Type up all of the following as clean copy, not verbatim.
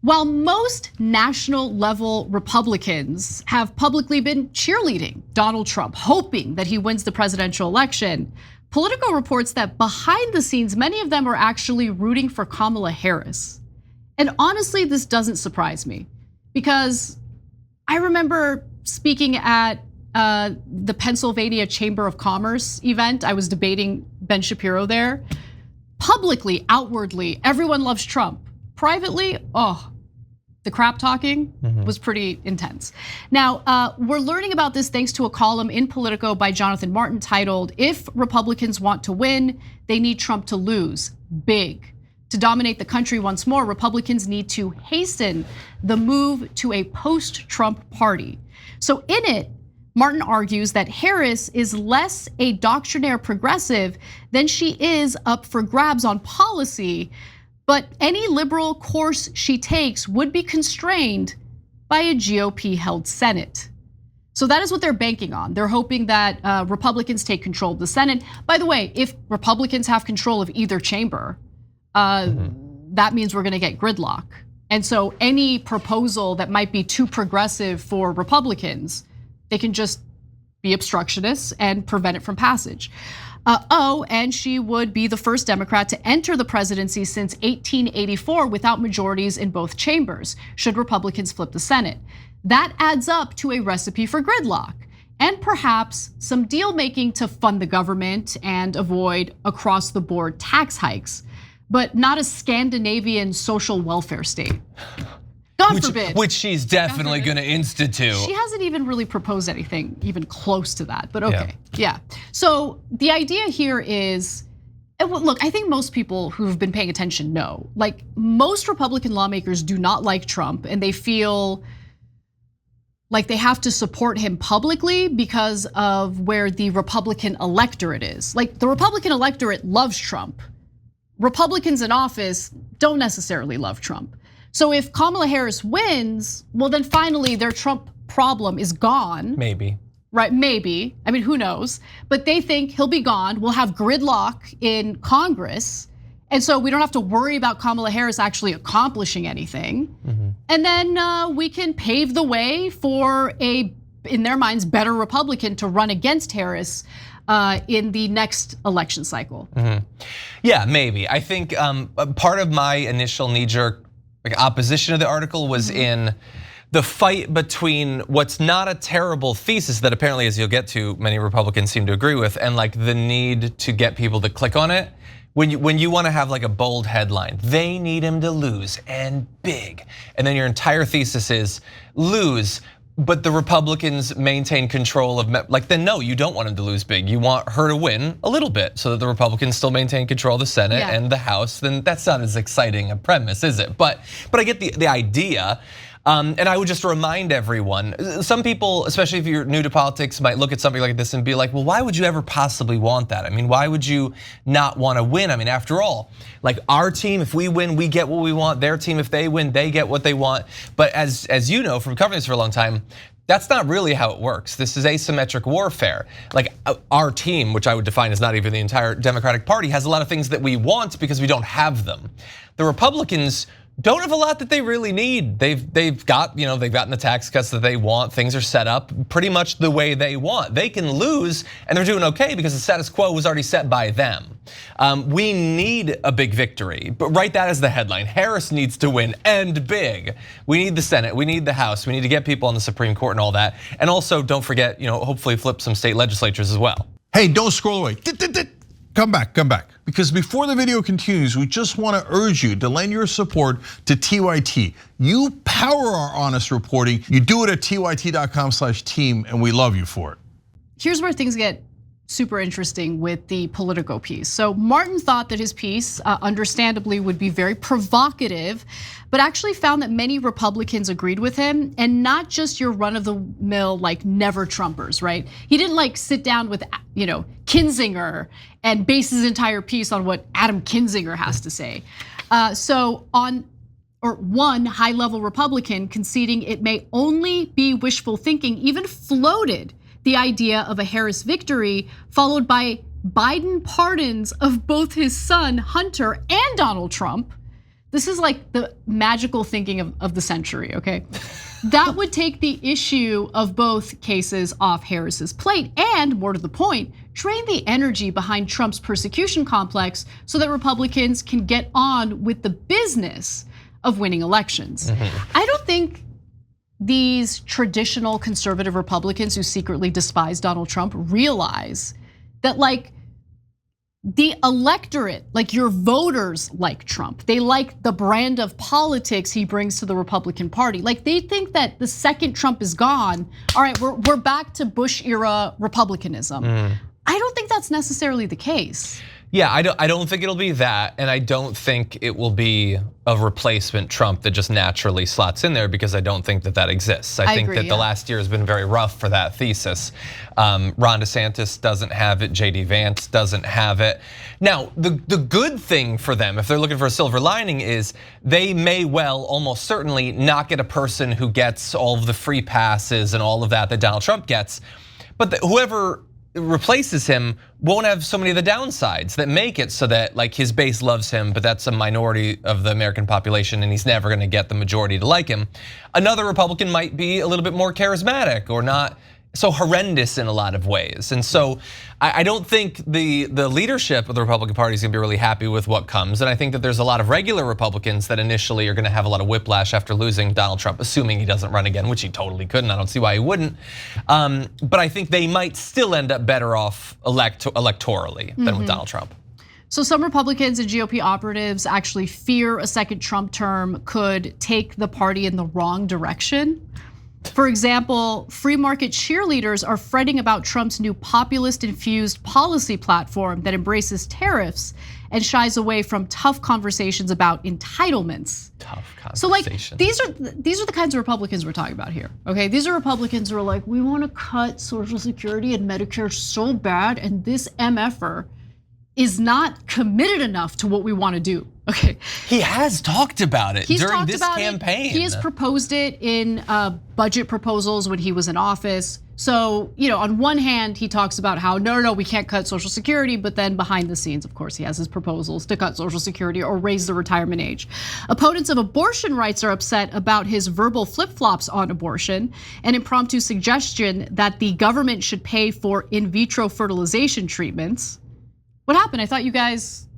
While most national level Republicans have publicly been cheerleading Donald Trump, hoping that he wins the presidential election, Politico reports that behind the scenes, many of them are actually rooting for Kamala Harris. And honestly, this doesn't surprise me because I remember speaking at the Pennsylvania Chamber of Commerce event. I was debating Ben Shapiro there. Publicly, outwardly, everyone loves Trump. Privately, the crap talking was pretty intense. Now, we're learning about this thanks to a column in Politico by Jonathan Martin titled, "If Republicans Want to Win, They Need Trump to Lose Big. To dominate the country once more, Republicans need to hasten the move to a post-Trump party." So in it, Martin argues that Harris is less a doctrinaire progressive than she is up for grabs on policy, but any liberal course she takes would be constrained by a GOP-held Senate. So that is what they're banking on. They're hoping that Republicans take control of the Senate. By the way, if Republicans have control of either chamber, that means we're gonna get gridlock. And so any proposal that might be too progressive for Republicans, they can just be obstructionists and prevent it from passage. And she would be the first Democrat to enter the presidency since 1884 without majorities in both chambers, should Republicans flip the Senate. That adds up to a recipe for gridlock and perhaps some deal making to fund the government and avoid across the board tax hikes, but not a Scandinavian social welfare state. God forbid. Which she's definitely gonna institute. She hasn't even really proposed anything even close to that, but okay, yeah. So the idea here is, look, I think most people who've been paying attention know, like most Republican lawmakers do not like Trump and they feel like they have to support him publicly because of where the Republican electorate is. Like the Republican electorate loves Trump. Republicans in office don't necessarily love Trump. So if Kamala Harris wins, well then finally their Trump problem is gone. Maybe. Right, maybe. I mean, who knows? But they think he'll be gone. We'll have gridlock in Congress. And so we don't have to worry about Kamala Harris actually accomplishing anything. And then we can pave the way for a, in their minds, better Republican to run against Harris in the next election cycle. Yeah, maybe. I think part of my initial knee-jerk opposition of the article was in the fight between what's not a terrible thesis that apparently, as you'll get to, many Republicans seem to agree with, and like the need to get people to click on it. When you want to have like a bold headline, they need him to lose and big, and then your entire thesis is lose, but the Republicans maintain control of, like, then no, you don't want him to lose big. You want her to win a little bit so that the Republicans still maintain control of the Senate and the House. Then that's not as exciting a premise, is it? But I get the idea. And I would just remind everyone, some people, especially if you're new to politics, might look at something like this and be like, well, why would you ever possibly want that? I mean, why would you not want to win? I mean, after all, like our team, if we win, we get what we want. Their team, if they win, they get what they want. But as you know from covering this for a long time, that's not really how it works. This is asymmetric warfare. Like our team, which I would define as not even the entire Democratic Party, has a lot of things that we want because we don't have them. The Republicans don't have a lot that they really need. They've gotten the tax cuts that they want. Things are set up pretty much the way they want. They can lose and they're doing okay because the status quo was already set by them. We need a big victory, but write that as the headline. Harris needs to win and big. We need the Senate, we need the House, we need to get people on the Supreme Court and all that. And also don't forget, hopefully flip some state legislatures as well. Hey, don't scroll away. Come back. Because before the video continues, we just want to urge you to lend your support to TYT. You power our honest reporting. You do it at tyt.com/team, and we love you for it. Here's where things get super interesting with the Politico piece. So Martin thought that his piece, understandably, would be very provocative, but actually found that many Republicans agreed with him, and not just your run-of-the-mill like never Trumpers, right? He didn't like sit down with Kinzinger and base his entire piece on what Adam Kinzinger has to say. One high-level Republican conceding it may only be wishful thinking even floated the idea of a Harris victory, followed by Biden pardons of both his son Hunter and Donald Trump, this is like the magical thinking of the century, okay? That would take the issue of both cases off Harris's plate and, more to the point, drain the energy behind Trump's persecution complex so that Republicans can get on with the business of winning elections. I don't think these traditional conservative Republicans who secretly despise Donald Trump realize that, like, the electorate, like your voters, like Trump. They like the brand of politics he brings to the Republican Party. Like, they think that the second Trump is gone, all right, we're back to Bush era Republicanism. I don't think that's necessarily the case. Yeah, I don't think it'll be that, and I don't think it will be a replacement Trump that just naturally slots in there, because I don't think that exists. I think agree, that the last year has been very rough for that thesis. Ron DeSantis doesn't have it, JD Vance doesn't have it. Now, the good thing for them, if they're looking for a silver lining, is they may well, almost certainly, not get a person who gets all of the free passes and all of that Donald Trump gets, but whoever replaces him won't have so many of the downsides that make it so that, like, his base loves him, but that's a minority of the American population and he's never gonna get the majority to like him. Another Republican might be a little bit more charismatic or not so horrendous in a lot of ways. And so I don't think the leadership of the Republican Party is gonna be really happy with what comes. And I think that there's a lot of regular Republicans that initially are gonna have a lot of whiplash after losing Donald Trump, assuming he doesn't run again, which he totally couldn't. I don't see why he wouldn't. But I think they might still end up better off electorally than with Donald Trump. So some Republicans and GOP operatives actually fear a second Trump term could take the party in the wrong direction. For example, free market cheerleaders are fretting about Trump's new populist-infused policy platform that embraces tariffs and shies away from tough conversations about entitlements. Tough conversations. So, like, these are the kinds of Republicans we're talking about here, okay? These are Republicans who are like, we want to cut Social Security and Medicare so bad, and this MFer is not committed enough to what we want to do. Okay. He has talked about it during this campaign. He has proposed it in budget proposals when he was in office. So, on one hand, he talks about how no, we can't cut Social Security, but then behind the scenes, of course, he has his proposals to cut Social Security or raise the retirement age. Opponents of abortion rights are upset about his verbal flip-flops on abortion, an impromptu suggestion that the government should pay for in vitro fertilization treatments. What happened? I thought you guys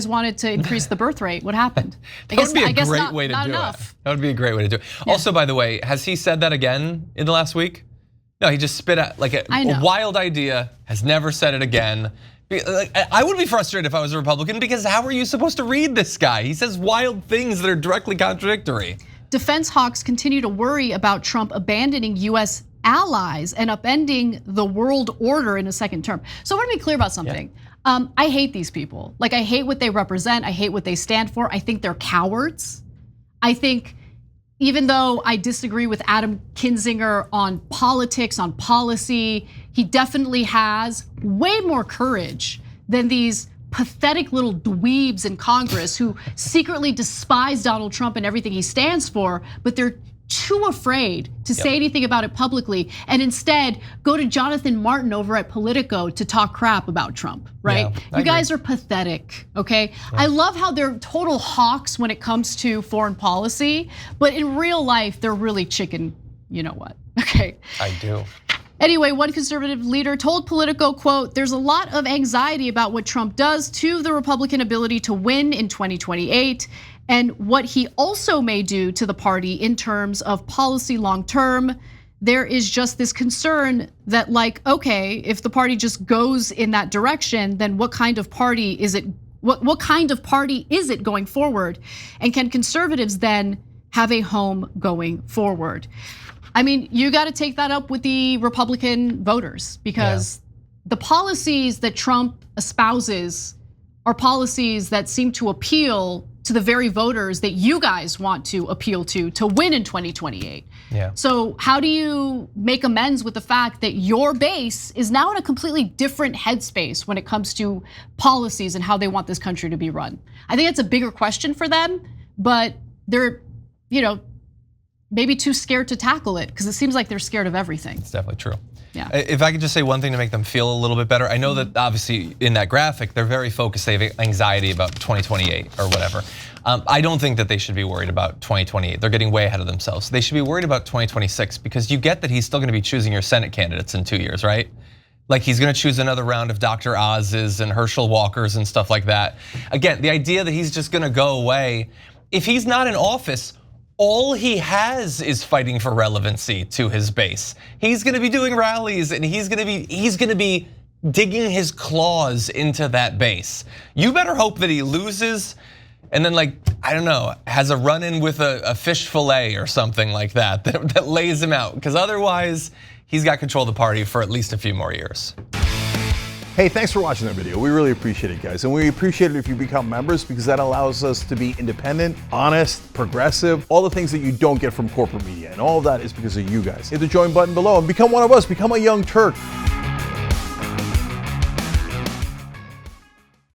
wanted to increase the birth rate. What happened? That would be a great way to do it. That would be a great way to do it. Yeah. Also, by the way, has he said that again in the last week? No, he just spit out like a wild idea, has never said it again. I would be frustrated if I was a Republican, because how are you supposed to read this guy? He says wild things that are directly contradictory. Defense hawks continue to worry about Trump abandoning US allies and upending the world order in a second term. So I want to be clear about something. Yeah. I hate these people. Like, I hate what they represent. I hate what they stand for. I think they're cowards. I think, even though I disagree with Adam Kinzinger on politics, on policy, he definitely has way more courage than these pathetic little dweebs in Congress who secretly despise Donald Trump and everything he stands for, but they're too afraid to say anything about it publicly, and instead go to Jonathan Martin over at Politico to talk crap about Trump, right? Yeah, you guys are pathetic, okay? Yeah. I love how they're total hawks when it comes to foreign policy, but in real life, they're really chicken, you know what, okay? I do. Anyway, one conservative leader told Politico, quote, "There's a lot of anxiety about what Trump does to the Republican ability to win in 2028 and what he also may do to the party in terms of policy long term. There is just this concern that, like, okay, if the party just goes in that direction, then what kind of party is it? What kind of party is it going forward? And can conservatives then have a home going forward?" I mean, you got to take that up with the Republican voters, because the policies that Trump espouses are policies that seem to appeal to the very voters that you guys want to appeal to win in 2028. Yeah. So how do you make amends with the fact that your base is now in a completely different headspace when it comes to policies and how they want this country to be run? I think it's a bigger question for them, but they're, maybe too scared to tackle it, because it seems like they're scared of everything. It's definitely true. Yeah. If I could just say one thing to make them feel a little bit better. I know that obviously in that graphic, they're very focused, they have anxiety about 2028 or whatever. I don't think that they should be worried about 2028. They're getting way ahead of themselves. They should be worried about 2026, because you get that he's still gonna be choosing your Senate candidates in 2 years, right? Like he's gonna choose another round of Dr. Oz's and Herschel Walker's and stuff like that. Again, the idea that he's just gonna go away, if he's not in office, all he has is fighting for relevancy to his base. He's gonna be doing rallies and he's gonna be digging his claws into that base. You better hope that he loses and then, like, I don't know, has a run-in with a fish fillet or something like that that lays him out, because otherwise he's got control of the party for at least a few more years. Hey, thanks for watching that video. We really appreciate it, guys. And we appreciate it if you become members, because that allows us to be independent, honest, progressive, all the things that you don't get from corporate media. And all of that is because of you guys. Hit the join button below and become one of us, become a young Turk.